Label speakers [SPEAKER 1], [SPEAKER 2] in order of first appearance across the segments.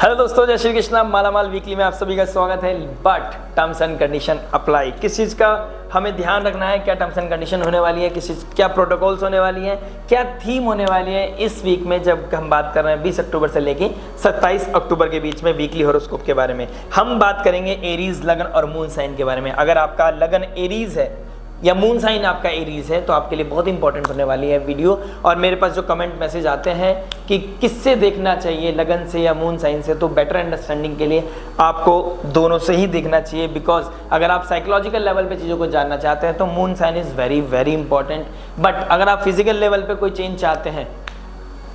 [SPEAKER 1] Hello दोस्तों, जय श्री कृष्णा। मालामाल वीकली में आप सभी का स्वागत है। But terms and condition apply, किस चीज़ का हमें ध्यान रखना है, क्या टर्म्स एंड कंडीशन होने वाली है, किस चीज़ क्या प्रोटोकॉल्स होने वाली है, क्या थीम होने वाली है इस वीक में, जब हम बात कर रहे हैं 20 अक्टूबर से लेके 27 अक्टूबर के बीच में वीकली हॉरोस्कोप के बारे में। हम बात करेंगे एरीज, लगन और मून साइन के बारे में। अगर आपका लगन एरीज है या मून साइन आपका एरीज है तो आपके लिए बहुत इंपॉर्टेंट होने वाली है वीडियो। और मेरे पास जो कमेंट मैसेज आते हैं कि किससे देखना चाहिए, लगन से या मून साइन से, तो बेटर अंडरस्टैंडिंग के लिए आपको दोनों से ही देखना चाहिए। बिकॉज अगर आप साइकोलॉजिकल लेवल पे चीज़ों को जानना चाहते हैं तो moon sign is very very important. But अगर आप फिजिकल लेवल पे कोई चेंज चाहते हैं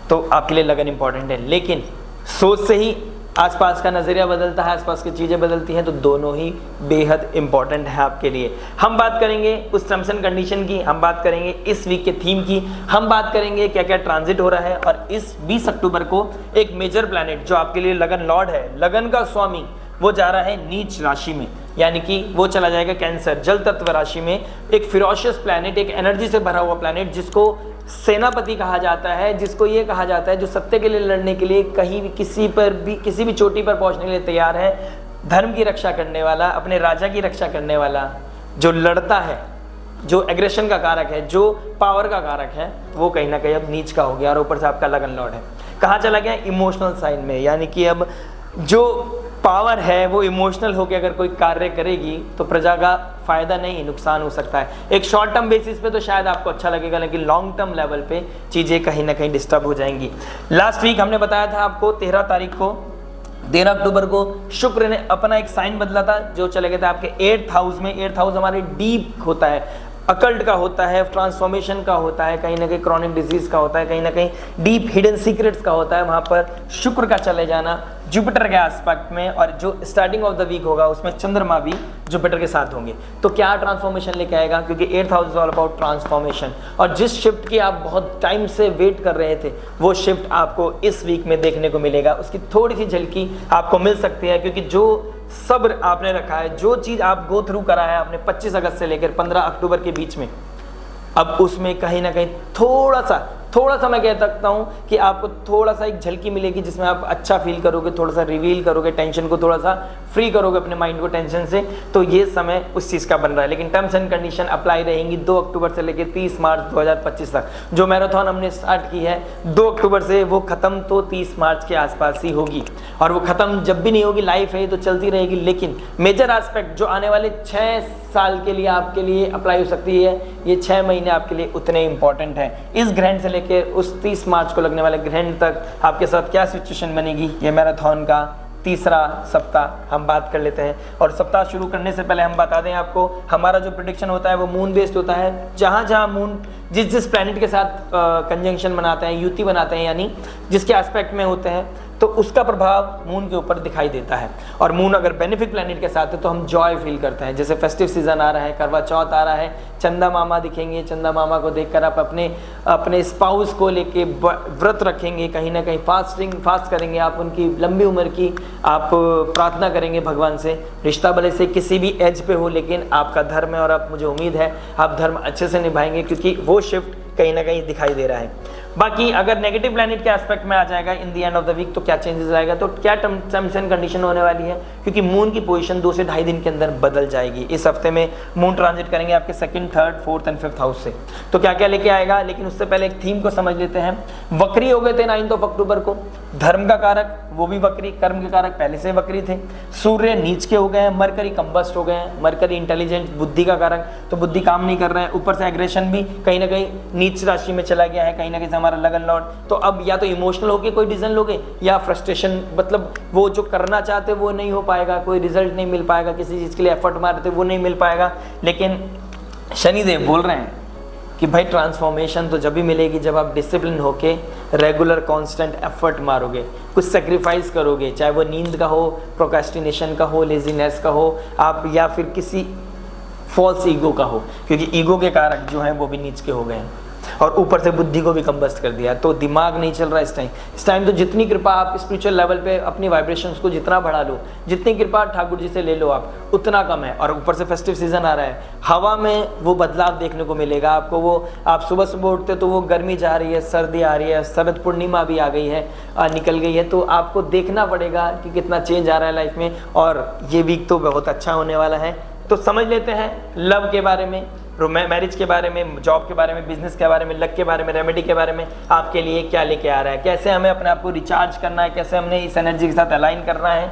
[SPEAKER 1] तो आपके लिए लगन इंपॉर्टेंट है। लेकिन सोच से ही आसपास का नज़रिया बदलता है, आसपास की चीज़ें बदलती हैं, तो दोनों ही बेहद इंपॉर्टेंट है आपके लिए। हम बात करेंगे उस टर्म्स एंड कंडीशन की, हम बात करेंगे इस वीक के थीम की, हम बात करेंगे क्या क्या ट्रांजिट हो रहा है। और इस 20 अक्टूबर को एक मेजर प्लैनेट जो आपके लिए लगन लॉर्ड है, लगन का स्वामी, वो जा रहा है नीच राशि में, यानी कि वो चला जाएगा कैंसर, जल तत्व राशि में। एक फिरोशियस प्लैनेट, एक एनर्जी से भरा हुआ प्लैनेट जिसको सेनापति कहा जाता है, जिसको ये कहा जाता है जो सत्य के लिए लड़ने के लिए कहीं भी किसी भी चोटी पर पहुंचने के लिए तैयार है, धर्म की रक्षा करने वाला, अपने राजा की रक्षा करने वाला, जो लड़ता है, जो एग्रेशन का कारक है, जो पावर का कारक है, वो कहीं ना कहीं अब नीच का हो गया। और ऊपर से आपका लगन लॉर्ड है, कहाँ चला गया? इमोशनल साइन में। यानी कि अब जो पावर है वो इमोशनल होकर अगर कोई कार्य करेगी तो प्रजा का फायदा नहीं, नुकसान हो सकता है। एक शॉर्ट टर्म बेसिस पे तो शायद आपको अच्छा लगेगा, लेकिन लॉन्ग टर्म लेवल पे चीज़ें कहीं ना कहीं डिस्टर्ब हो जाएंगी। लास्ट वीक हमने बताया था आपको 13 तारीख को, 13 अक्टूबर को शुक्र ने अपना एक साइन बदला था, जो चले गए थे आपके 8th हाउस में। 8th हाउस हमारे डीप होता है, अकल्ट का होता है, ट्रांसफॉर्मेशन का होता है, कहीं ना कहीं क्रॉनिक डिजीज का होता है, कहीं ना कहीं डीप हिडन सीक्रेट्स का होता है। वहाँ पर शुक्र का चले जाना जुपिटर के एस्पेक्ट में, और जो स्टार्टिंग ऑफ द वीक होगा उसमें चंद्रमा भी जुपिटर के साथ होंगे। तो क्या ट्रांसफॉर्मेशन लेके आएगा, क्योंकि 8th house is all about transformation. और जिस शिफ्ट की आप बहुत टाइम से वेट कर रहे थे, वो शिफ्ट आपको इस वीक में देखने को मिलेगा। उसकी थोड़ी सी झलकी आपको मिल सकती है, क्योंकि जो सब्र आपने रखा है, जो चीज़ आप गो थ्रू करा है आपने 25 अगस्त से लेकर 15 अक्टूबर के बीच में, अब उसमें कहीं ना कहीं थोड़ा सा मैं कह सकता हूँ कि आपको थोड़ा सा एक झलकी मिलेगी, जिसमें आप अच्छा फील करोगे, थोड़ा सा रिवील करोगे, टेंशन को थोड़ा सा फ्री करोगे अपने माइंड को टेंशन से। तो ये समय उस चीज़ का बन रहा है। लेकिन टर्म्स एंड कंडीशन अप्लाई रहेंगी 2 अक्टूबर से लेकर 30 मार्च 2025 तक। जो मैराथन हमने स्टार्ट की है 2 अक्टूबर से, वो ख़त्म तो 30 मार्च के आसपास ही होगी। और वो ख़त्म जब भी नहीं होगी, लाइफ है तो चलती रहेगी। लेकिन मेजर एस्पेक्ट जो आने वाले 6 साल के लिए आपके लिए अप्लाई हो सकती है, ये 6 महीने आपके लिए उतने इंपॉर्टेंट हैं। इस ग्रहण से लेकर उस 30 मार्च को लगने वाले ग्रहण तक आपके साथ क्या सिचुएशन बनेगी, ये मैराथन का तीसरा सप्ताह हम बात कर लेते हैं। और सप्ताह शुरू करने से पहले हम बता दें आपको, हमारा जो प्रेडिक्शन होता है वो मून बेस्ड होता है। जहाँ मून जिस प्लैनेट के साथ कंजंक्शन बनाते हैं, युति बनाते हैं, यानी जिसके एस्पेक्ट में होते हैं, तो उसका प्रभाव मून के ऊपर दिखाई देता है। और मून अगर बेनिफिक प्लैनेट के साथ है तो हम जॉय फील करते हैं। जैसे फेस्टिव सीजन आ रहा है, करवा चौथ आ रहा है, चंदा मामा दिखेंगे, चंदा मामा को देखकर आप अपने स्पाउस को लेके व्रत रखेंगे, कहीं ना कहीं फास्ट करेंगे, आप उनकी लंबी उम्र की आप प्रार्थना करेंगे भगवान से। रिश्ता भले से किसी भी एज पे हो, लेकिन आपका धर्म है और आप, मुझे उम्मीद है आप धर्म अच्छे से निभाएंगे, क्योंकि वो शिफ्ट कहीं ना कहीं दिखाई दे रहा है। बाकी अगर नेगेटिव प्लैनेट के एस्पेक्ट में आ जाएगा in the end of the week, तो क्या चेंजेस आएगा, तो क्या टर्म्स एंड कंडीशन होने वाली है, क्योंकि मून की पोजीशन 2 से ढाई दिन के अंदर बदल जाएगी। इस हफ्ते में मून ट्रांजिट करेंगे आपके 2nd, 3rd, 4th and 5th house से। तो क्या क्या लेके आएगा, लेकिन उससे पहले एक थीम को समझ लेते हैं। वक्री हो गए थे 9 अक्टूबर को, धर्म का कारक वो भी वक्री, कर्म के कारक पहले से वक्री थे। सूर्य नीच के हो गए हैं, मरकरी कंबस्ट हो गए हैं, मरकरी इंटेलिजेंट, बुद्धि का कारक, तो बुद्धि काम नहीं कर रहा है। ऊपर से एग्रेशन भी कहीं ना कहीं नीच राशि में चला गया है, कहीं ना कहीं से हमारा लगन लॉर्ड। तो अब या तो इमोशनल होके कोई डिसीजन लोगे, या फ्रस्ट्रेशन, मतलब वो जो करना चाहते वो नहीं हो पाएगा, कोई रिजल्ट नहीं मिल पाएगा, किसी चीज़ के लिए एफर्ट मारते वो नहीं मिल पाएगा। लेकिन शनिदेव बोल रहे हैं कि भाई ट्रांसफॉर्मेशन तो जब भी मिलेगी जब आप डिसिप्लिन होके रेगुलर कांस्टेंट एफर्ट मारोगे, कुछ सेक्रीफाइस करोगे, चाहे वो नींद का हो, प्रोक्रेस्टिनेशन का हो, लेजीनेस का हो, आप या फिर किसी फॉल्स ईगो का हो, क्योंकि ईगो के कारक जो हैं वो भी नीच के हो गए हैं। और ऊपर से बुद्धि को भी कंबस्ट कर दिया, तो दिमाग नहीं चल रहा इस टाइम तो जितनी कृपा आप स्पिरिचुअल लेवल पे अपनी वाइब्रेशंस को जितना बढ़ा लो, जितनी कृपा ठाकुर जी से ले लो आप, उतना कम है। और ऊपर से फेस्टिव सीजन आ रहा है, हवा में वो बदलाव देखने को मिलेगा आपको। वो आप सुबह सुबह उठते तो वो गर्मी जा रही है, सर्दी आ रही है, शरद पूर्णिमा भी आ गई है, निकल गई है, तो आपको देखना पड़ेगा कि कितना चेंज आ रहा है लाइफ में। और ये वीक तो बहुत अच्छा होने वाला है। तो समझ लेते हैं लव के बारे में, मैरिज के बारे में, जॉब के बारे में, बिजनेस के बारे में, लक के बारे में, रेमेडी के बारे में आपके लिए क्या लेके आ रहा है, कैसे हमें अपने आप को रिचार्ज करना है, कैसे हमने इस एनर्जी के साथ अलाइन करना है।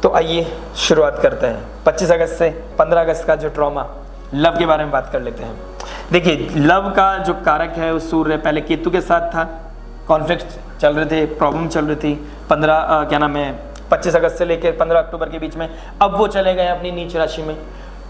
[SPEAKER 1] तो आइए शुरुआत करते हैं 25 अगस्त से 15 अगस्त का जो ट्रॉमा, लव के बारे में बात कर लेते हैं। देखिए, लव का जो कारक है वो सूर्य पहले केतु के साथ था, कॉन्फ्लिक्ट चल रहे थे, प्रॉब्लम चल रही थी 25 अगस्त से लेकर 15 अक्टूबर के बीच में। अब वो चले गए अपनी नीच राशि में।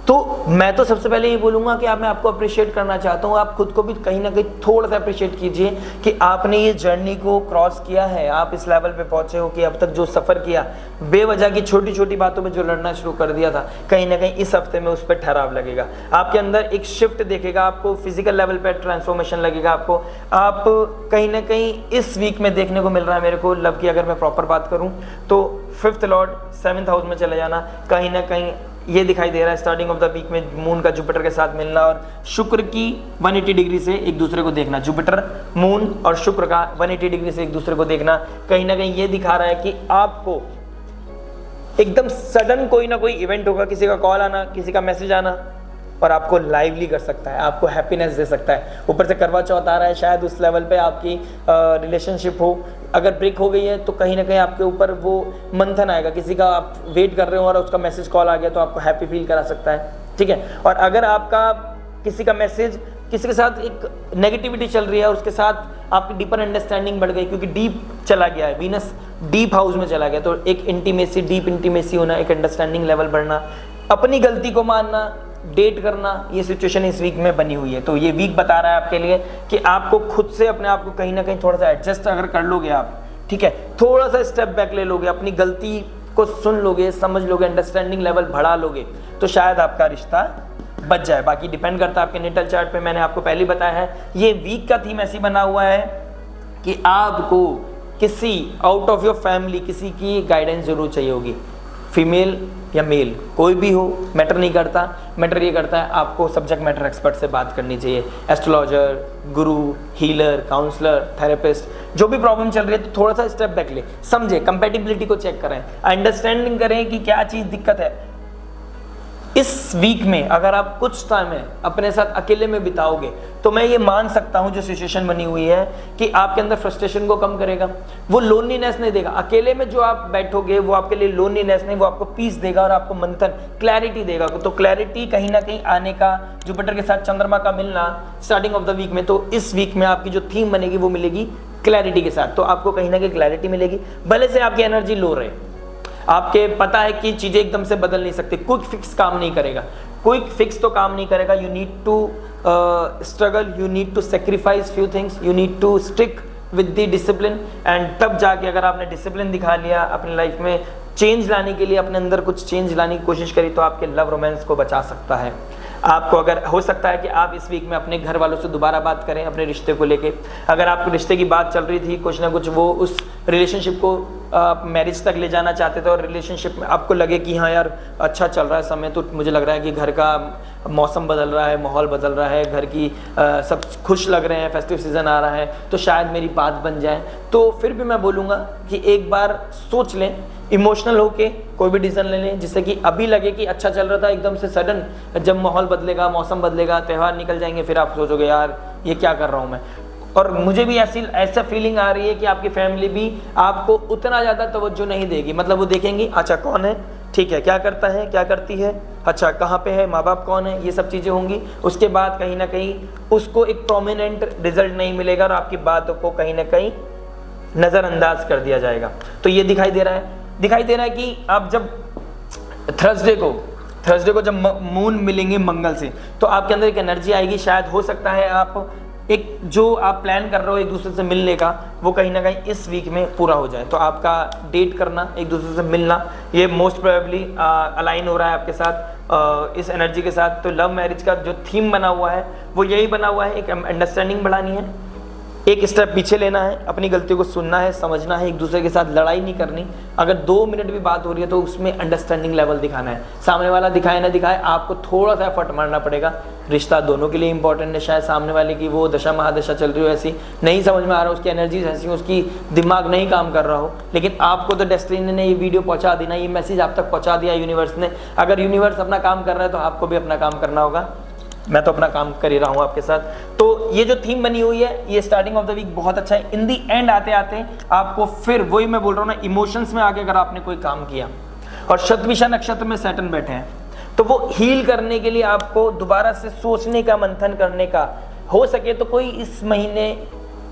[SPEAKER 1] तो मैं तो सबसे पहले ये बोलूँगा कि मैं आपको अप्रिशिएट करना चाहता हूँ। आप खुद को भी कहीं ना कहीं थोड़ा सा अप्रिशिएट कीजिए कि आपने ये जर्नी को क्रॉस किया है, आप इस लेवल पे पहुँचे हो कि अब तक जो सफ़र किया, बेवजह की छोटी छोटी बातों में जो लड़ना शुरू कर दिया था, कहीं ना कहीं इस हफ्ते में उस पर ठहराव लगेगा। आपके अंदर एक शिफ्ट देखेगा, आपको फिजिकल लेवल पर ट्रांसफॉर्मेशन लगेगा आपको। आप कहीं ना कहीं इस वीक में देखने को मिल रहा है मेरे को लव की, अगर मैं प्रॉपर बात करूँ तो 5th लॉर्ड 7th हाउस में चले जाना, कहीं ना कहीं ये दिखाई दे रहा है। स्टार्टिंग ऑफ द वीक में मून का जुपिटर के साथ मिलना और शुक्र की 180 डिग्री से एक दूसरे को देखना, जुपिटर, मून और शुक्र का 180 डिग्री से एक दूसरे को देखना, कहीं ना कहीं ये दिखा रहा है कि आपको एकदम सडन कोई ना कोई इवेंट होगा, किसी का कॉल आना, किसी का मैसेज आना, और आपको लाइवली कर सकता है, आपको हैप्पीनेस दे सकता है। ऊपर से करवा चौथ आ रहा है, शायद उस लेवल पे आपकी रिलेशनशिप हो, अगर ब्रेक हो गई है तो कहीं ना कहीं आपके ऊपर वो मंथन आएगा, किसी का आप वेट कर रहे हो और उसका मैसेज कॉल आ गया तो आपको हैप्पी फील करा सकता है, ठीक है। और अगर आपका किसी का मैसेज, किसी के साथ एक नेगेटिविटी चल रही है और उसके साथ आपकी डीपर अंडरस्टैंडिंग बढ़ गई, क्योंकि डीप चला गया है, वीनस डीप हाउस में चला गया, तो एक इंटीमेसी, डीप इंटीमेसी होना, एक अंडरस्टैंडिंग लेवल बढ़ना, अपनी गलती को मानना, डेट करना, ये सिचुएशन इस वीक में बनी हुई है। तो ये वीक बता रहा है आपके लिए कि आपको खुद से अपने आप को कहीं ना कहीं थोड़ा सा एडजस्ट अगर कर लोगे आप, ठीक है, थोड़ा सा स्टेप बैक ले लोगे, अपनी गलती को सुन लोगे, समझ लोगे, अंडरस्टैंडिंग लेवल बढ़ा लोगे, तो शायद आपका रिश्ता बच जाए। बाकी डिपेंड करता है आपके नेटल चार्ट पे। मैंने आपको पहले बताया है, ये वीक का थीम ऐसी बना हुआ है कि आपको किसी आउट ऑफ योर फैमिली किसी की गाइडेंस जरूर चाहिए होगी, फीमेल या मेल, कोई भी हो, मैटर नहीं करता। मैटर ये करता है आपको सब्जेक्ट मैटर एक्सपर्ट से बात करनी चाहिए, astrologer, guru, healer, counsellor, therapist, जो भी प्रॉब्लम चल रही है तो थोड़ा सा स्टेप बैक ले, समझे, कंपैटिबिलिटी को चेक करें, अंडरस्टैंडिंग करें कि क्या चीज़ दिक्कत है। इस वीक में अगर आप कुछ टाइम है अपने साथ अकेले में बिताओगे तो मैं ये मान सकता हूँ जो सिचुएशन बनी हुई है कि आपके अंदर फ्रस्ट्रेशन को कम करेगा, वो लोनलीनेस नहीं देगा। अकेले में जो आप बैठोगे वो आपके लिए लोनलीनेस नहीं, वो आपको पीस देगा और आपको मंथन, क्लैरिटी देगा। तो क्लैरिटी कहीं ना कहीं आने का, जुपिटर के साथ चंद्रमा का मिलना स्टार्टिंग ऑफ द वीक में, तो इस वीक में आपकी जो थीम बनेगी वो मिलेगी क्लैरिटी के साथ। तो आपको कहीं ना कहीं क्लैरिटी मिलेगी, भले से आपकी एनर्जी लो रहे, आपके पता है कि चीज़ें एकदम से बदल नहीं सकती, क्विक फिक्स काम नहीं करेगा, क्विक फिक्स तो काम नहीं करेगा। You need to struggle, you need to sacrifice few things, you need to stick with the discipline, and तब जाके अगर आपने डिसिप्लिन दिखा लिया, अपनी लाइफ में चेंज लाने के लिए, अपने अंदर कुछ चेंज लाने की कोशिश करी, तो आपके लव रोमांस को बचा सकता है। आपको अगर हो सकता है कि आप इस वीक में अपने घर वालों से दोबारा बात करें अपने रिश्ते को लेके। अगर आपको रिश्ते की बात चल रही थी, कुछ ना कुछ वो उस रिलेशनशिप को मैरिज तक ले जाना चाहते थे और रिलेशनशिप में आपको लगे कि हाँ यार अच्छा चल रहा है समय, तो मुझे लग रहा है कि घर का मौसम बदल रहा है, माहौल बदल रहा है, घर की सब खुश लग रहे हैं, फेस्टिव सीजन आ रहा है, तो शायद मेरी बात बन जाए। तो फिर भी मैं बोलूँगा कि एक बार सोच लें, इमोशनल होके कोई भी डिसीजन ले लें, जिससे कि अभी लगे कि अच्छा चल रहा था, एकदम से सडन जब माहौल बदलेगा, मौसम बदलेगा, त्यौहार निकल जाएंगे, फिर आप सोचोगे यार ये क्या कर रहा हूँ मैं। और मुझे भी ऐसा फीलिंग आ रही है कि आपकी फैमिली भी आपको उतना ज़्यादा तवज्जो नहीं देगी, मतलब वो देखेंगी अच्छा कौन है, ठीक है, क्या करता है, क्या करती है, अच्छा कहाँ पे है, माँ बाप कौन है, ये सब चीज़ें होंगी। उसके बाद कहीं ना कहीं उसको एक प्रोमिनेंट रिजल्ट नहीं मिलेगा और आपकी बातों को कहीं ना कहीं नज़रअंदाज कर दिया जाएगा। तो ये दिखाई दे रहा है कि आप जब थर्सडे को जब मून मिलेंगे मंगल से, तो आपके अंदर एक एनर्जी आएगी। शायद हो सकता है आप एक जो आप प्लान कर रहे हो एक दूसरे से मिलने का, वो कहीं ना कहीं इस वीक में पूरा हो जाए। तो आपका डेट करना, एक दूसरे से मिलना, ये मोस्ट प्रोबेबली अलाइन हो रहा है आपके साथ इस एनर्जी के साथ। तो लव मैरिज का जो थीम बना हुआ है वो यही बना हुआ है, एक अंडरस्टैंडिंग बढ़ानी है, एक स्टेप पीछे लेना है, अपनी गलतियों को सुनना है, समझना है, एक दूसरे के साथ लड़ाई नहीं करनी। अगर 2 मिनट भी बात हो रही है तो उसमें अंडरस्टैंडिंग लेवल दिखाना है। सामने वाला दिखाए ना दिखाए, आपको थोड़ा सा एफर्ट मारना पड़ेगा। रिश्ता दोनों के लिए इंपॉर्टेंट है। शायद सामने वाले की वो दशा महादशा चल रही हो, ऐसी नहीं समझ में आ रहा, उसकी एनर्जीज ऐसी, उसकी दिमाग नहीं काम कर रहा हो, लेकिन आपको तो डेस्टिनी ने ये वीडियो पहुंचा देना, ये मैसेज आप तक पहुंचा दिया यूनिवर्स ने। अगर यूनिवर्स अपना काम कर रहा है तो आपको भी अपना काम करना होगा। मैं तो अपना काम कर ही रहा हूँ आपके साथ। तो ये जो थीम बनी हुई है, ये स्टार्टिंग ऑफ द वीक बहुत अच्छा है। इन दी एंड आते आते आपको फिर वही मैं बोल रहा हूँ ना, इमोशंस में आके अगर आपने कोई काम किया और शतभिषा नक्षत्र में सैटर्न बैठे हैं, तो वो हील करने के लिए आपको दोबारा से सोचने का, मंथन करने का, हो सके तो कोई इस महीने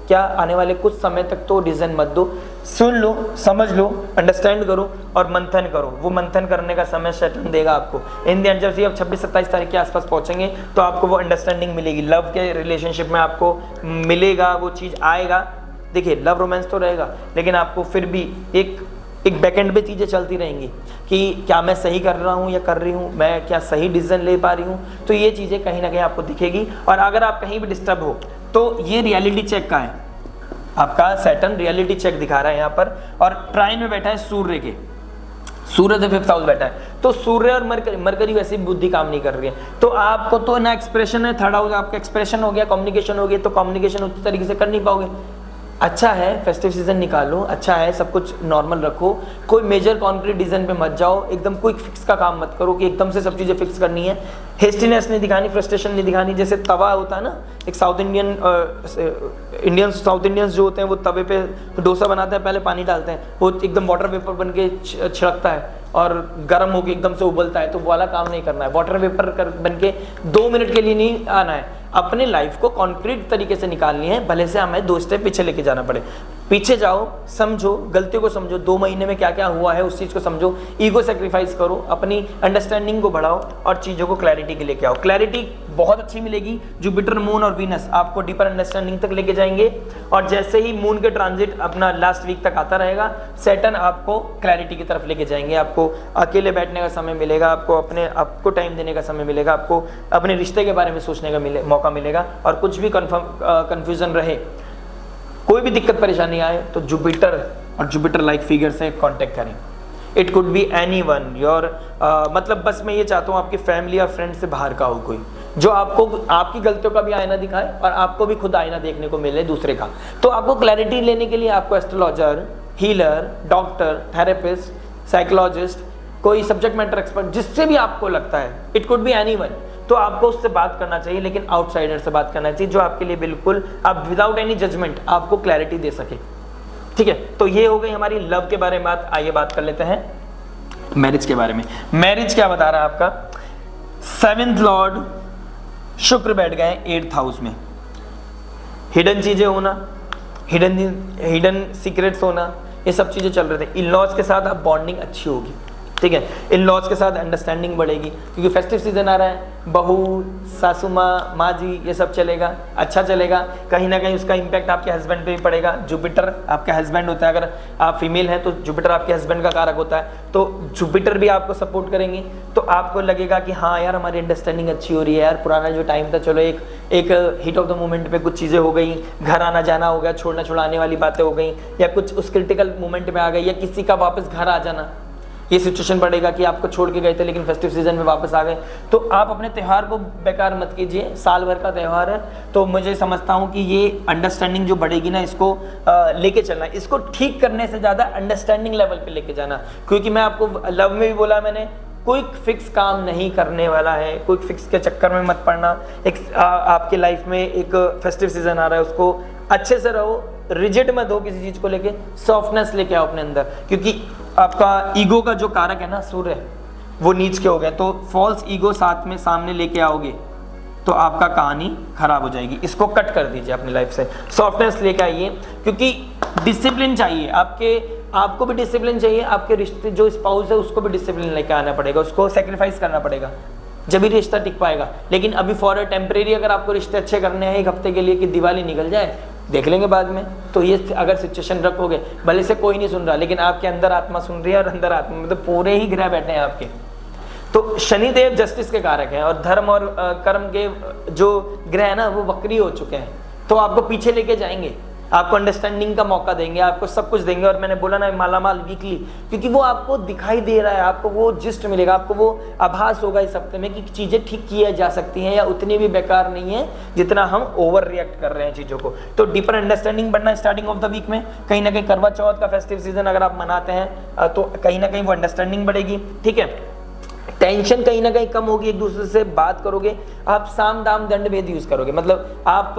[SPEAKER 1] क्या आने वाले कुछ समय तक तो डिसीजन मत दो, सुन लो, समझ लो, अंडरस्टैंड करो और मंथन करो। वो मंथन करने का समय सैटर्न देगा आपको। इन दी एंड जब से आप 26-27 तारीख के आसपास पहुंचेंगे तो आपको वो अंडरस्टैंडिंग मिलेगी, लव के रिलेशनशिप में आपको मिलेगा, वो चीज़ आएगा। देखिए लव रोमांस तो रहेगा, लेकिन आपको फिर भी एक बैकएंड पे चीज़ें चलती रहेंगी कि क्या मैं सही कर रहा हूँ या कर रही हूँ, मैं क्या सही डिसीजन ले पा रही हूँ। तो ये चीज़ें कहीं ना कहीं आपको दिखेगी। और अगर आप कहीं भी डिस्टर्ब हो तो ये रियलिटी चेक का है, आपका सैटर्न रियलिटी चेक दिखा रहा है यहाँ पर, और ट्राइन में बैठा है सूर्य के, सूर्य तो 5th हाउस बैठा है। तो सूर्य और मरकरी वैसे बुद्धि काम नहीं कर रही है, तो आपको तो ना एक्सप्रेशन है, 3rd हाउस आपका एक्सप्रेशन हो गया, कम्युनिकेशन हो गया, तो कम्युनिकेशन उस तरीके से कर नहीं पाओगे। अच्छा है फेस्टिव सीजन निकालो, अच्छा है सब कुछ नॉर्मल रखो, कोई मेजर कॉन्क्रीट डिसीजन पे मत जाओ, एकदम क्विक फिक्स का काम मत करो कि एकदम से सब चीज़ें फिक्स करनी है। हेस्टीनेस नहीं दिखानी, फ्रस्ट्रेशन नहीं दिखानी। जैसे तवा होता है ना, एक साउथ इंडियंस जो होते हैं वो तवे पे डोसा बनाते हैं, पहले पानी डालते हैं, वो एकदम वाटर वेपर बन के छिड़कता है और गर्म होकर एकदम से उबलता है। तो वो वाला काम नहीं करना है, वाटर वेपर बन के 2 मिनट के लिए नहीं आना है। अपने लाइफ को कॉन्क्रीट तरीके से निकालनी है, भले से हमें 2 स्टेप पीछे लेके जाना पड़े। पीछे जाओ, समझो, गलतियों को समझो, 2 महीने में क्या क्या हुआ है उस चीज़ को समझो, ईगो सेक्रीफाइस करो, अपनी अंडरस्टैंडिंग को बढ़ाओ और चीज़ों को क्लैरिटी के लेके आओ। क्लैरिटी बहुत अच्छी मिलेगी। जुपिटर, मून और वीनस आपको डीपर अंडरस्टैंडिंग तक लेके जाएंगे, और जैसे ही मून के ट्रांजिट अपना लास्ट वीक तक आता रहेगा, सैटर्न आपको क्लैरिटी की तरफ लेके जाएंगे। आपको अकेले बैठने का समय मिलेगा, आपको अपने आपको टाइम देने का समय मिलेगा, आपको अपने रिश्ते के बारे में सोचने का मौका मिलेगा। और कुछ भी कन्फ्यूजन रहे, कोई भी दिक्कत परेशानी आए, तो जुपिटर और जुपिटर लाइक फिगर से कांटेक्ट करें। It could be anyone your, मतलब बस मैं ये चाहता हूँ आपकी फैमिली और फ्रेंड से बाहर का हो कोई, जो आपको आपकी गलतियों का भी आईना दिखाए और आपको भी खुद आईना देखने को मिले दूसरे का। तो आपको क्लैरिटी लेने के लिए आपको astrologer, healer, doctor, therapist, psychologist, कोई सब्जेक्ट मैटर एक्सपर्ट, जिससे भी आपको लगता है, इट कुड बी एनीवन, तो आपको उससे बात करना चाहिए, लेकिन आउटसाइडर से बात करना चाहिए जो आपके लिए बिल्कुल आप विदाउट एनी जजमेंट आपको क्लैरिटी दे सके। ठीक है, तो ये हो गई हमारी लव के बारे में बात। आइए बात कर लेते हैं मैरिज के बारे में। मैरिज क्या बता रहा है आपका? 7th लॉर्ड शुक्र बैठ गए 8th हाउस में। हिडन चीजें होना, हिडन सीक्रेट्स होना, ये सब चीजें चल रहे थे। इन लॉज के साथ अब बॉन्डिंग अच्छी होगी, ठीक है, इन लॉज के साथ अंडरस्टैंडिंग बढ़ेगी, क्योंकि फेस्टिव सीजन आ रहा है, बहू, सासू माँ, माँ जी, ये सब चलेगा, अच्छा चलेगा। कहीं ना कहीं उसका इम्पैक्ट आपके हस्बैंड पे भी पड़ेगा। जुपिटर आपका हस्बैंड होता है, अगर आप फीमेल हैं तो जुपिटर आपके हस्बैंड का कारक होता है, तो जुपिटर भी आपको सपोर्ट करेंगे। तो आपको लगेगा कि हाँ यार हमारी अंडरस्टैंडिंग अच्छी हो रही है यार, पुराना जो टाइम था, चलो एक हिट ऑफ द मोमेंट पे कुछ चीज़ें हो गई, घर आना जाना हो गया, छोड़ना छुड़ाने वाली बातें हो गई, या कुछ उस क्रिटिकल मोमेंट में आ गई, या किसी का वापस घर आ जाना, ये सिचुएशन पड़ेगा कि आपको छोड़ के गए थे लेकिन फेस्टिव सीजन में वापस आ गए। तो आप अपने त्यौहार को बेकार मत कीजिए, साल भर का त्यौहार है। तो मुझे समझता हूँ कि ये अंडरस्टैंडिंग जो बढ़ेगी ना, इसको लेके चलना, इसको ठीक करने से ज़्यादा अंडरस्टैंडिंग लेवल पे लेके जाना। क्योंकि मैं आपको लव में भी बोला मैंने, क्विक फिक्स काम नहीं करने वाला है, क्विक फिक्स के चक्कर में मत पड़ना। आपके लाइफ में एक फेस्टिव सीजन आ रहा है, उसको अच्छे से रहो, रिजिड मत हो किसी चीज़ को लेके, सॉफ्टनेस लेके आओ अपने अंदर। क्योंकि आपका ईगो का जो कारक है ना सूर्य, वो नीच के हो गए, तो फॉल्स ईगो साथ में सामने लेके आओगे तो आपका कहानी खराब हो जाएगी। इसको कट कर दीजिए अपनी लाइफ से, सॉफ्टनेस लेके आइए, क्योंकि डिसिप्लिन चाहिए आपको भी डिसिप्लिन चाहिए, आपके रिश्ते जो स्पाउस है उसको भी डिसिप्लिन लेके आना पड़ेगा, उसको सेक्रीफाइस करना पड़ेगा। जब भी रिश्ता टिक पाएगा। लेकिन अभी फॉर अ टेम्परेरी अगर आपको रिश्ते अच्छे करने हैं 1 हफ्ते के लिए कि दिवाली निकल जाए, देख लेंगे बाद में, तो ये अगर सिचुएशन रखोगे, भले से कोई नहीं सुन रहा लेकिन आपके अंदर आत्मा सुन रही है, और अंदर आत्मा मतलब पूरे ही ग्रह बैठे हैं आपके। तो शनिदेव जस्टिस के कारक हैं, और धर्म और कर्म के जो ग्रह है ना वो वक्री हो चुके हैं, तो आपको पीछे लेके जाएंगे, आपको अंडरस्टैंडिंग का मौका देंगे, आपको सब कुछ देंगे। और मैंने बोला ना मालामाल वीकली, क्योंकि वो आपको दिखाई दे रहा है, आपको वो जिस्ट मिलेगा, आपको वो आभास होगा इस हफ्ते में कि चीज़ें ठीक की जा सकती हैं या उतनी भी बेकार नहीं है जितना हम ओवर रिएक्ट कर रहे हैं चीज़ों को। तो डीपर अंडरस्टैंडिंग बढ़ना स्टार्टिंग ऑफ द वीक में, कहीं ना कहीं करवा चौथ का फेस्टिव सीजन अगर आप मनाते हैं तो कहीं ना कहीं वो अंडरस्टैंडिंग बढ़ेगी, ठीक है। टेंशन कहीं ना कहीं कम होगी, एक दूसरे से बात करोगे, आप साम दाम दंड भेद यूज करोगे, मतलब आप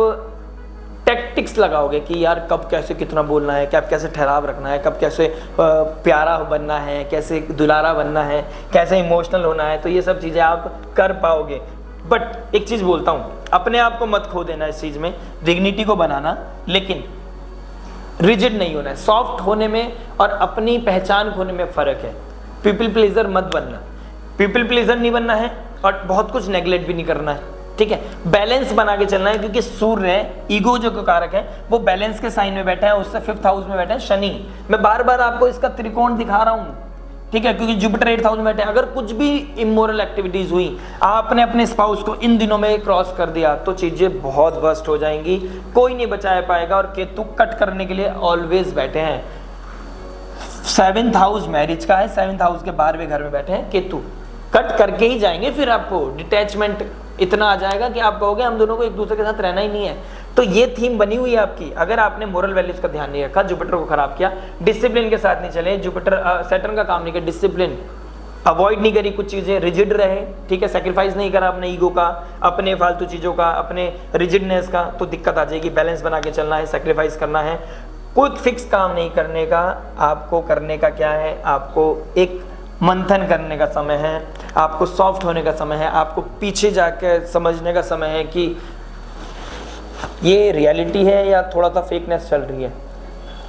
[SPEAKER 1] टैक्टिक्स लगाओगे कि यार कब कैसे कितना बोलना है, कब कैसे ठहराव रखना है, कब कैसे प्यारा बनना है, कैसे दुलारा बनना है, कैसे इमोशनल होना है, तो ये सब चीज़ें आप कर पाओगे। बट एक चीज़ बोलता हूँ, अपने आप को मत खो देना इस चीज़ में, डिग्निटी को बनाना, लेकिन रिजिड नहीं होना है। सॉफ्ट होने में और अपनी पहचान खोने में फ़र्क है। पीपल प्लीजर मत बनना, पीपल प्लीजर नहीं बनना है और बहुत कुछ नेगलेक्ट भी नहीं करना है, ठीक है। बैलेंस बना के चलना है, क्योंकि सूर्य ईगो जो कारक है वो बैलेंस के साइन में बैठा है, उससे 5th हाउस में बैठा है शनि। मैं बार बार आपको इसका त्रिकोण दिखा रहा हूं, ठीक है, क्योंकि जुपिटर 8th हाउस में बैठे हैं। अगर कुछ भी इमोरल एक्टिविटीज हुई, आपने अपने स्पाउस को इन दिनों में क्रॉस कर दिया, तो चीजें बहुत वर्स्ट हो जाएंगी, कोई नहीं बचा पाएगा। और केतु कट करने के लिए ऑलवेज बैठे हैं। 7th हाउस मैरिज का है, 7th हाउस के 12वें घर में बैठे हैं केतु, कट करके ही जाएंगे। फिर आपको डिटैचमेंट इतना आ जाएगा कि आप कहोगे हम दोनों को एक दूसरे के साथ रहना ही नहीं है। तो ये थीम बनी हुई है आपकी। अगर आपने मोरल वैल्यूज का ध्यान नहीं रखा, जुपिटर को खराब किया, डिसिप्लिन के साथ नहीं चले, जुपिटर सैटर्न का काम नहीं किया, डिसिप्लिन अवॉइड नहीं करी, कुछ चीजें रिजिड रहे, ठीक है, सेक्रीफाइस नहीं करा अपने ईगो का, अपने फालतू चीजों का, अपने रिजिडनेस का, तो दिक्कत आ जाएगी। बैलेंस बना के चलना है, सेक्रीफाइस करना है, कोई फिक्स काम नहीं करने का। आपको करने का क्या है, आपको एक मंथन करने का समय है, आपको सॉफ्ट होने का समय है, आपको पीछे जाकर समझने का समय है कि ये रियलिटी है या थोड़ा सा फेकनेस चल रही है।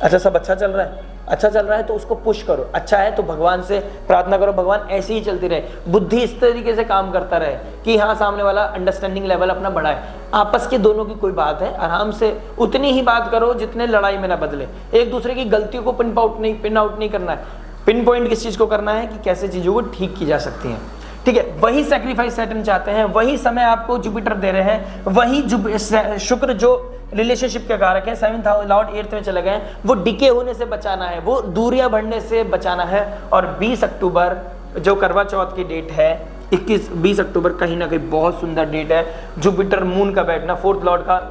[SPEAKER 1] अच्छा सब अच्छा चल रहा है, अच्छा चल रहा है तो उसको पुश करो, अच्छा है तो भगवान से प्रार्थना करो भगवान ऐसे ही चलती रहे, बुद्धि इस तरीके से काम करता रहे कि हाँ सामने वाला अंडरस्टैंडिंग लेवल अपना बढ़ाए। आपस के दोनों की कोई बात है, आराम से उतनी ही बात करो जितने लड़ाई में ना बदले। एक दूसरे की गलतियों को पिन आउट नहीं करना है। पिन पॉइंट किस चीज़ को करना है कि कैसे चीज़ों को ठीक की जा सकती हैं, ठीक है। वही सैक्रिफाइस सैटर्न चाहते हैं, वही समय आपको जुपिटर दे रहे हैं, वही शुक्र जो रिलेशनशिप के कारक है 7th हाउस लॉर्ड 8th में चले गए, वो डिके होने से बचाना है, वो दूरियां बढ़ने से बचाना है। और 20 अक्टूबर जो करवा चौथ की डेट है, 20 अक्टूबर कहीं ना कहीं बहुत सुंदर डेट है। जुपिटर मून का बैठना, 4th लॉर्ड का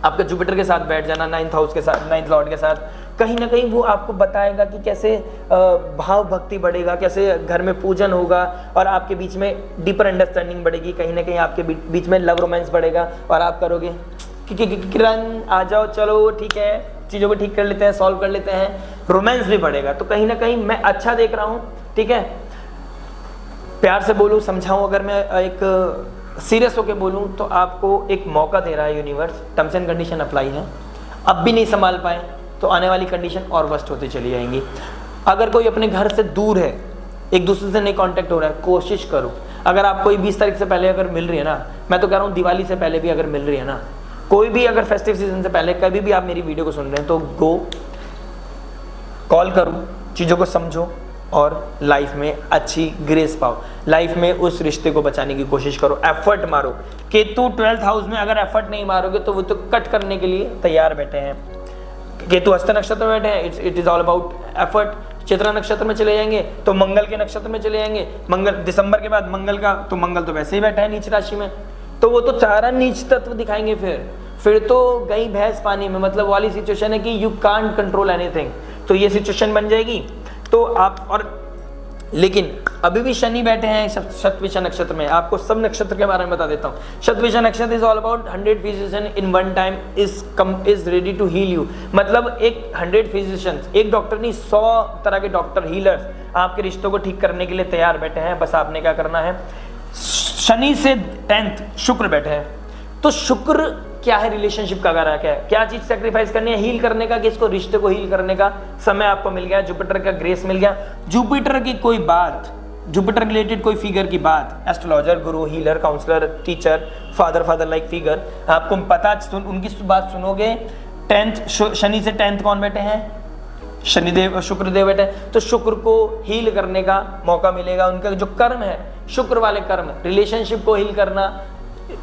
[SPEAKER 1] आपके जुपिटर के साथ बैठ जाना, 9th हाउस के साथ, 9th लॉर्ड के साथ, कहीं ना कहीं वो आपको बताएगा कि कैसे भाव भक्ति बढ़ेगा, कैसे घर में पूजन होगा और आपके बीच में डीपर अंडरस्टैंडिंग बढ़ेगी, कहीं ना कहीं आपके बीच में लव रोमांस बढ़ेगा। और आप करोगे कि किरण आ जाओ, चलो ठीक है, चीज़ों को ठीक कर लेते हैं, सॉल्व कर लेते हैं, रोमांस भी बढ़ेगा। तो कहीं ना कहीं मैं अच्छा देख रहा हूँ, ठीक है। प्यार से बोलूँ, समझाऊँ, अगर मैं एक सीरियस होकर बोलूँ तो आपको एक मौका दे रहा है universe. Terms and condition apply है, अब भी नहीं संभाल पाए तो आने वाली कंडीशन और वर्स्ट होती चली जाएंगी। अगर कोई अपने घर से दूर है, एक दूसरे से नहीं कांटेक्ट हो रहा है, कोशिश करो। अगर आप कोई 20 तारीख से पहले अगर मिल रही है ना, मैं तो कह रहा हूँ दिवाली से पहले भी अगर मिल रही है ना, कोई भी अगर फेस्टिव सीजन से पहले कभी भी आप मेरी वीडियो को सुन रहे हैं तो गो कॉल करो, चीज़ों को समझो और लाइफ में अच्छी ग्रेस पाओ, लाइफ में उस रिश्ते को बचाने की कोशिश करो, एफर्ट मारो। केतु 12th हाउस में अगर एफर्ट नहीं मारोगे तो वो तो कट करने के लिए तैयार बैठे हैं। केतु हस्त नक्षत्र में बैठे हैं, it is all about effort. Chitra नक्षत्र में चले जाएंगे तो मंगल के नक्षत्र में चले जाएंगे, मंगल दिसंबर के बाद मंगल का, तो मंगल तो वैसे ही बैठा है नीच राशि में, तो वो तो चारा नीच तत्व दिखाएंगे। फिर तो गई भैंस पानी में, मतलब वाली सिचुएशन है कि यू कांट कंट्रोल एनीथिंग। तो ये सिचुएशन बन जाएगी। तो आप और लेकिन अभी भी शनि बैठे हैं शतभिषा नक्षत्र में। आपको सब नक्षत्र के बारे में बता देता हूँ। Shatabhisha nakshatra is all about 100 physician in one time is ready to heal you. मतलब एक 100 फिजिशियंस, एक डॉक्टर नहीं, 100 तरह के डॉक्टर हीलर्स आपके रिश्तों को ठीक करने के लिए तैयार बैठे हैं। बस आपने क्या करना है, शनि से 10th शुक्र बैठे हैं। तो शुक्र क्या है, रिलेशनशिप का कारक है। क्या चीज सेक्रीफाइस करनी है, हील करने का, किसको, रिश्ते को हील करने का समय आपको मिल गया। जुपिटर का ग्रेस मिल गया। जुपिटर की कोई बात जुपिटर रिलेटेड कोई फिगर की बात, astrologer, guru, healer, counsellor, teacher, father like figure, आपको पता उनकी बात सुनोगे। 10th शनि से 10th कौन बैठे हैं? शनिदेव, शुक्रदेव बैठे हैं, तो शुक्र को हील करने का मौका मिलेगा। उनका जो कर्म है, शुक्र वाले कर्म, रिलेशनशिप को हील करना,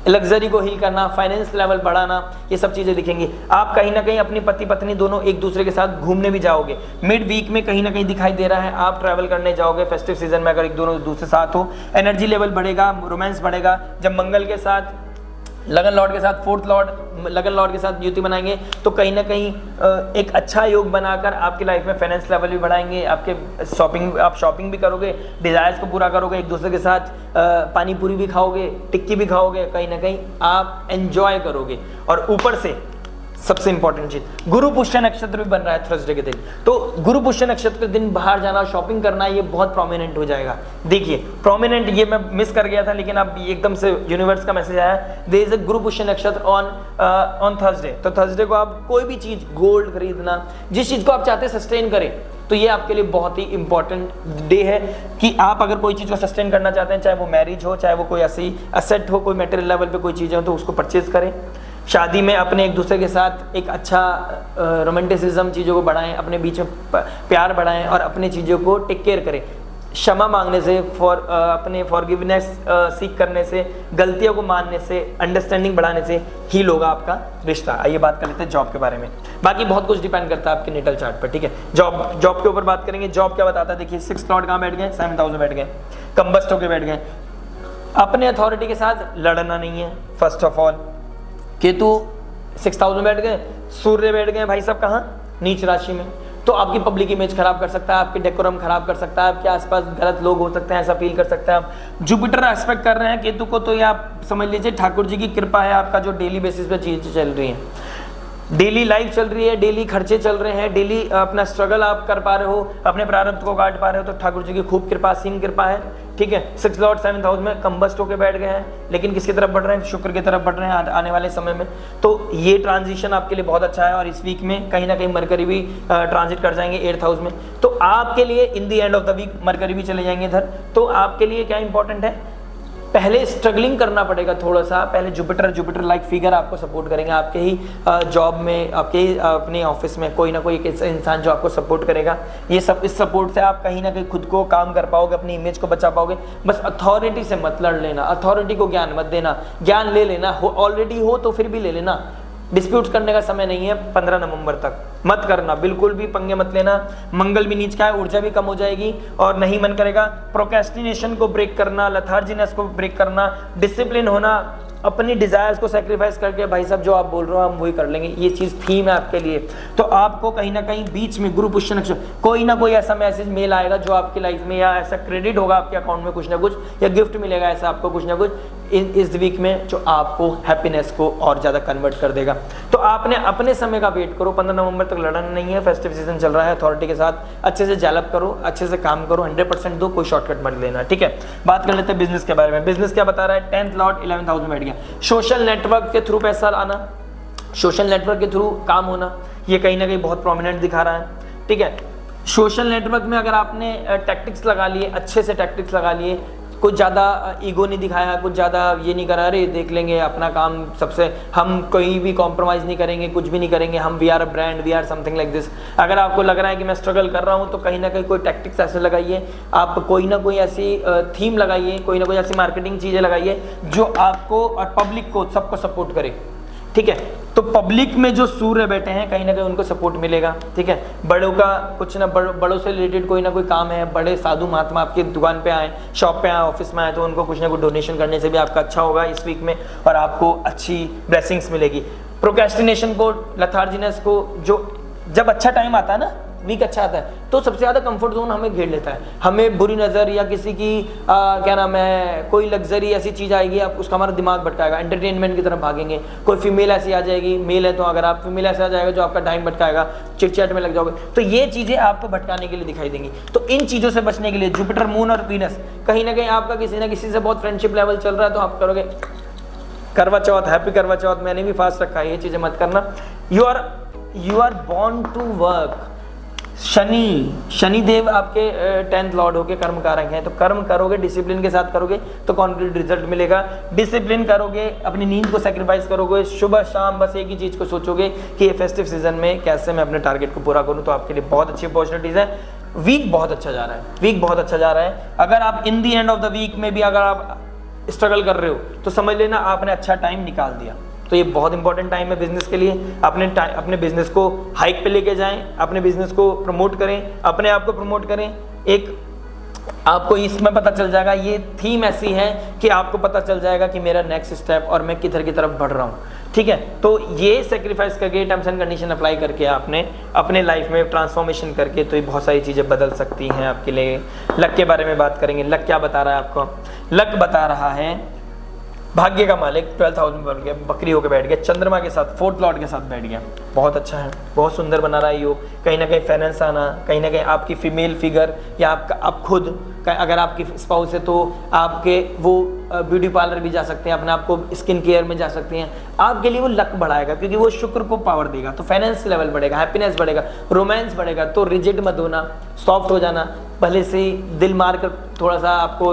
[SPEAKER 1] लग्जरी को हील करना, फाइनेंस लेवल बढ़ाना, ये सब चीजें दिखेंगी। आप कहीं ना कहीं अपनी पति पत्नी दोनों एक दूसरे के साथ घूमने भी जाओगे। मिड वीक में कहीं ना कहीं दिखाई दे रहा है आप ट्रैवल करने जाओगे फेस्टिव सीजन में, अगर एक दोनों दूसरे साथ हो। एनर्जी लेवल बढ़ेगा, रोमांस बढ़ेगा। जब मंगल के साथ, लगन लॉर्ड के साथ, 4th लॉर्ड लगन लॉर्ड के साथ युति बनाएंगे तो कहीं ना कहीं एक अच्छा योग बनाकर आपकी लाइफ में फाइनेंस लेवल भी बढ़ाएंगे। आप शॉपिंग भी करोगे, डिजायर्स को पूरा करोगे, एक दूसरे के साथ पानी पूरी भी खाओगे, टिक्की भी खाओगे, कहीं ना कहीं आप एंजॉय करोगे। और ऊपर से सबसे इंपॉर्टेंट चीज, गुरु पुष्य नक्षत्र भी बन रहा है थर्सडे के दिन, तो गुरु पुष्य नक्षत्र के दिन बाहर जाना, शॉपिंग करना, ये बहुत प्रोमिनेंट हो जाएगा। देखिए प्रोमिनेंट, ये मैं मिस कर गया था, लेकिन अब एकदम से यूनिवर्स का मैसेज आया, देयर इज अ गुरु पुष्य नक्षत्र ऑन थर्सडे। तो थर्सडे को आप कोई भी चीज, गोल्ड खरीदना, जिस चीज को आप चाहते हैं सस्टेन करें, तो ये आपके लिए बहुत ही इंपॉर्टेंट डे है कि आप अगर कोई चीज़ को सस्टेन करना चाहते हैं, चाहे वो मैरिज हो, चाहे वो कोई ऐसी असेट हो, कोई मटेरियल लेवल पे कोई चीज़ हो, तो उसको परचेज करें। शादी में अपने एक दूसरे के साथ एक अच्छा रोमांटिसिज्म चीज़ों को बढ़ाएं, अपने बीच में प्यार बढ़ाएं और अपनी चीज़ों को टेक केयर करें। क्षमा मांगने से, अपने फॉरगिवनेस सीख करने से, गलतियों को मानने से, अंडरस्टैंडिंग बढ़ाने से हील होगा आपका रिश्ता। आइए बात कर लेते हैं जॉब के बारे में। बाकी बहुत कुछ डिपेंड करता है आपके नेटल चार्ट पर, ठीक है। जॉब के ऊपर बात करेंगे। जॉब क्या बताता है, देखिए 6th लॉर्ड कहाँ बैठ गए? 7th हाउस में बैठ गए, कंबस्ट होकर बैठ गए। अपने अथॉरिटी के साथ लड़ना नहीं है, first of all. Ketu 6th house में बैठ गए, सूर्य बैठ गए भाई साहब कहाँ? नीच राशि में। तो आपकी पब्लिक इमेज खराब कर सकता है, आपके डेकोरम खराब कर सकता है, आपके आसपास गलत लोग हो सकते हैं, ऐसा फील कर सकते हैं आप। जुपिटर एस्पेक्ट कर रहे हैं केतु को, तो ये आप समझ लीजिए ठाकुर जी की कृपा है, आपका जो डेली बेसिस पे चीजें चल रही हैं, डेली लाइफ चल रही है, डेली खर्चे चल रहे हैं, डेली अपना स्ट्रगल आप कर पा रहे हो, अपने प्रारब्ध को काट पा रहे हो, तो ठाकुर जी की खूब कृपा, सीम कृपा है, ठीक है। 6th लॉर्ड 7th हाउस में कंबस्ट होकर बैठ गए हैं, लेकिन किसकी तरफ बढ़ रहे हैं? शुक्र की तरफ बढ़ रहे हैं आने वाले समय में। तो ये ट्रांजिशन आपके लिए बहुत अच्छा है। और इस वीक में कहीं ना कहीं मरकरी भी ट्रांजिट कर जाएंगे 8th हाउस में, तो आपके लिए in the end of the week Mercury भी चले जाएंगे इधर। तो आपके लिए क्या इंपॉर्टेंट है, पहले स्ट्रगलिंग करना पड़ेगा थोड़ा सा। पहले जुपिटर लाइक फिगर आपको सपोर्ट करेंगे, आपके ही जॉब में, आपके ही अपने ऑफिस में कोई ना कोई एक इंसान जो आपको सपोर्ट करेगा। ये सब, इस सपोर्ट से आप कहीं ना कहीं खुद को काम कर पाओगे, अपनी इमेज को बचा पाओगे। बस अथॉरिटी से मत लड़ लेना, अथॉरिटी को ज्ञान मत देना, ज्ञान ले लेना, ऑलरेडी हो तो फिर भी ले लेना। डिस्प्यूट्स करने का समय नहीं है 15 नवंबर तक, मत करना, बिल्कुल भी पंगे मत लेना। मंगल भी नीच का है, ऊर्जा भी कम हो जाएगी और नहीं मन करेगा। प्रोक्रेस्टिनेशन को ब्रेक करना, लथार्जीनेस को ब्रेक करना, डिसिप्लिन होना, अपनी डिजायर्स को सेक्रीफाइस करके भाई साहब जो आप बोल रहे हो हम वही कर लेंगे, ये चीज थीम है आपके लिए। तो आपको कहीं ना कहीं बीच में गुरु पुष्य नक्षत्र कोई ना कोई ऐसा मैसेज मेल आएगा जो आपकी लाइफ में, या ऐसा क्रेडिट होगा आपके अकाउंट में कुछ ना कुछ, या गिफ्ट मिलेगा ऐसा आपको कुछ ना कुछ इस वीक में, जो आपको हैप्पीनेस को और ज्यादा कन्वर्ट कर देगा। तो आपने अपने समय का वेट करो, 15 नवंबर तक लड़ना नहीं है, फेस्टिव सीजन चल रहा है, अथॉरिटी के साथ अच्छे से जैलअप करो, अच्छे से काम करो, 100% दो, कोई शॉर्टकट मत लेना, ठीक है। बात कर लेते हैं बिजनेस के बारे में। बिजनेस क्या बता रहा है? 10th लॉर्ड 11th हाउस में बैठ गया। सोशल नेटवर्क के थ्रू पैसा आना, सोशल नेटवर्क के थ्रू काम होना, ये कहीं ना कहीं बहुत प्रोमिनेंट दिखा रहा है, ठीक है। सोशल नेटवर्क में अगर आपने टैक्टिक्स लगा लिए, अच्छे से टैक्टिक्स लगा लिए, कुछ ज़्यादा ईगो नहीं दिखाया, कुछ ज़्यादा ये नहीं करा, अरे देख लेंगे अपना काम सबसे, हम कोई भी कॉम्प्रोमाइज़ नहीं करेंगे, कुछ भी नहीं करेंगे, हम we are a brand, we are something like this. अगर आपको लग रहा है कि मैं स्ट्रगल कर रहा हूँ, तो कहीं ना कहीं कोई टैक्टिक्स ऐसे लगाइए, आप कोई ना कोई ऐसी थीम लगाइए, कोई ना कोई ऐसी मार्केटिंग चीज़ें लगाइए जो आपको और पब्लिक को सबको सपोर्ट करे, ठीक है। तो पब्लिक में जो सूर्य बैठे हैं कहीं ना कहीं उनको सपोर्ट मिलेगा, ठीक है। बड़ों का कुछ ना, बड़ों से रिलेटेड कोई ना कोई काम है, बड़े साधु महात्मा आपकी दुकान पे आए, शॉप पे आए, ऑफिस में आए, तो उनको कुछ ना कुछ डोनेशन करने से भी आपका अच्छा होगा इस वीक में और आपको अच्छी ब्लेसिंग्स मिलेगी। प्रोक्रेस्टिनेशन को, लथार्जीनेस को, जो जब अच्छा टाइम आता है ना, वीक अच्छा आता है, तो सबसे ज़्यादा कंफर्ट जोन हमें घेर लेता है। हमें बुरी नज़र या किसी की क्या नाम है, कोई लग्जरी ऐसी चीज़ आएगी, आप उसका हमारा दिमाग भटकाएगा, एंटरटेनमेंट की तरफ भागेंगे। कोई फीमेल ऐसी आ जाएगी, मेल है तो अगर आप फीमेल ऐसा आ जाएगा जो आपका टाइम भटकाएगा, चिट-चैट में लग जाओगे, तो ये चीज़ें आपको भटकाने के लिए दिखाई देंगी। तो इन चीज़ों से बचने के लिए जुपिटर, मून और वीनस, कहीं ना कहीं आपका किसी ना किसी से बहुत फ्रेंडशिप लेवल चल रहा है, तो आप करोगे करवा चौथ, हैप्पी करवा चौथ, मैंने भी फास्ट रखा है, ये चीज़ें मत करना। You are born to work, Shanidev आपके 10th लॉर्ड होके कर्म कारक हैं, तो कर्म करोगे, डिसिप्लिन के साथ करोगे तो कॉन्क्रीट रिजल्ट मिलेगा। डिसिप्लिन करोगे, अपनी नींद को सेक्रीफाइस करोगे, सुबह शाम बस एक ही चीज़ को सोचोगे कि ये फेस्टिव सीजन में कैसे मैं अपने टारगेट को पूरा करूँ, तो आपके लिए बहुत अच्छी अपॉर्चुनिटीज़ है। वीक बहुत अच्छा जा रहा है, वीक बहुत अच्छा जा रहा है। अगर आप इन the end of the week में भी अगर आप स्ट्रगल कर रहे हो तो समझ लेना आपने अच्छा टाइम निकाल दिया। तो ये बहुत इंपॉर्टेंट टाइम है बिजनेस के लिए। अपने बिजनेस को हाइक पे लेके जाएं, अपने बिजनेस को प्रमोट करें, अपने आप को प्रमोट करें। एक आपको इसमें पता चल जाएगा, ये थीम ऐसी है कि आपको पता चल जाएगा कि मेरा नेक्स्ट स्टेप और मैं किधर की तरफ बढ़ रहा हूँ, ठीक है। तो ये सेक्रीफाइस करके, टर्म्स एंड कंडीशन अप्लाई करके आपने अपने लाइफ में ट्रांसफॉर्मेशन करके तो ये बहुत सारी चीज़ें बदल सकती हैं आपके लिए। लक के बारे में बात करेंगे। लक क्या बता रहा है आपको? लक बता रहा है भाग्य का मालिक 12th हाउस में बैठ गया, बकरी होकर बैठ गया, चंद्रमा के साथ 4th लॉर्ड के साथ बैठ गया। बहुत अच्छा है, बहुत सुंदर बना रहा है योग। कहीं ना कहीं फाइनेंस आना, कहीं ना कहीं आपकी फीमेल फिगर या आप खुद, अगर आपकी स्पाउस है तो आपके वो ब्यूटी पार्लर भी जा सकते हैं, अपने आप को स्किन केयर में जा सकते हैं। आपके लिए वो लक बढ़ाएगा क्योंकि वो शुक्र को पावर देगा, तो फाइनेंस लेवल बढ़ेगा, हैप्पीनेस बढ़ेगा, रोमांस बढ़ेगा। तो रिजिड मत होना, सॉफ्ट हो जाना। पहले से ही दिल मार कर थोड़ा सा आपको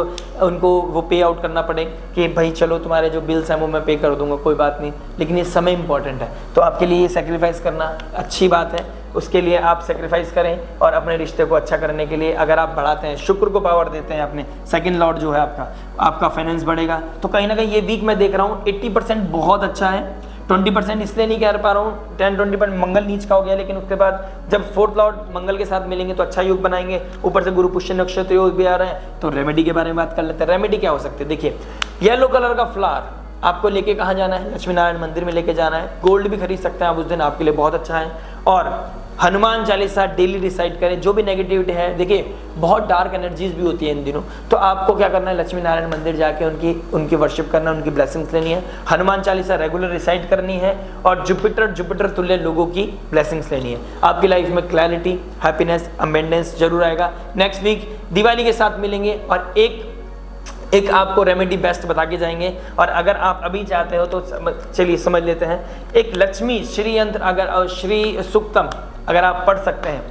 [SPEAKER 1] उनको वो पे आउट करना पड़े कि भाई चलो तुम्हारे जो बिल्स हैं वो मैं पे कर दूंगा, कोई बात नहीं, लेकिन ये समय इंपॉर्टेंट है। तो आपके लिए ये सेक्रीफाइस करना अच्छी बात है, उसके लिए आप सेक्रीफाइस करें। और अपने रिश्ते को अच्छा करने के लिए अगर आप बढ़ाते हैं, शुक्र को पावर देते हैं, अपने सेकंड लॉर्ड जो है आपका फाइनेंस बढ़ेगा। तो कहीं ना कहीं ये वीक मैं देख रहा हूँ 80% बहुत अच्छा है। 20% इसलिए नहीं कह पा रहा हूँ, 10-20% मंगल नीच का हो गया, लेकिन उसके बाद जब 4th लॉर्ड मंगल के साथ मिलेंगे तो अच्छा योग बनाएंगे। ऊपर से गुरु पुष्य नक्षत्र योग भी आ रहे हैं। तो रेमेडी के बारे में बात कर लेते हैं। रेमेडी क्या हो सकती है? देखिए, येलो कलर का फ्लावर आपको लेके कहाँ जाना है? लक्ष्मी नारायण मंदिर में लेके जाना है। गोल्ड भी खरीद सकते हैं आप उस दिन, आपके लिए बहुत अच्छा है। और हनुमान चालीसा डेली रिसाइट करें। जो भी नेगेटिविटी है, देखिए बहुत डार्क एनर्जीज भी होती है इन दिनों, तो आपको क्या करना है? लक्ष्मी नारायण मंदिर जाके उनकी वर्शिप करना, उनकी ब्लेसिंग्स लेनी है। हनुमान चालीसा रेगुलर रिसाइट करनी है और जुपिटर तुल्य लोगों की ब्लेसिंग्स लेनी है। आपकी लाइफ में क्लैरिटी, हैप्पीनेस, अबेंडेंस जरूर आएगा। नेक्स्ट वीक दिवाली के साथ मिलेंगे और एक आपको रेमेडी बेस्ट बता के जाएंगे। और अगर आप अभी चाहते हो तो चलिए समझ लेते हैं। एक लक्ष्मी श्री यंत्र और श्री सुक्तम अगर आप पढ़ सकते हैं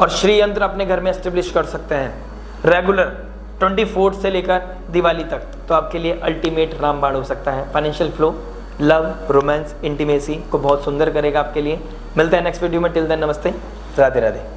[SPEAKER 1] और श्री यंत्र अपने घर में एस्टेब्लिश कर सकते हैं रेगुलर 24 से लेकर दिवाली तक, तो आपके लिए अल्टीमेट रामबाण हो सकता है। Financial flow, love, romance, intimacy को बहुत सुंदर करेगा आपके लिए। मिलते हैं नेक्स्ट वीडियो में। टिल देन नमस्ते, राधे राधे।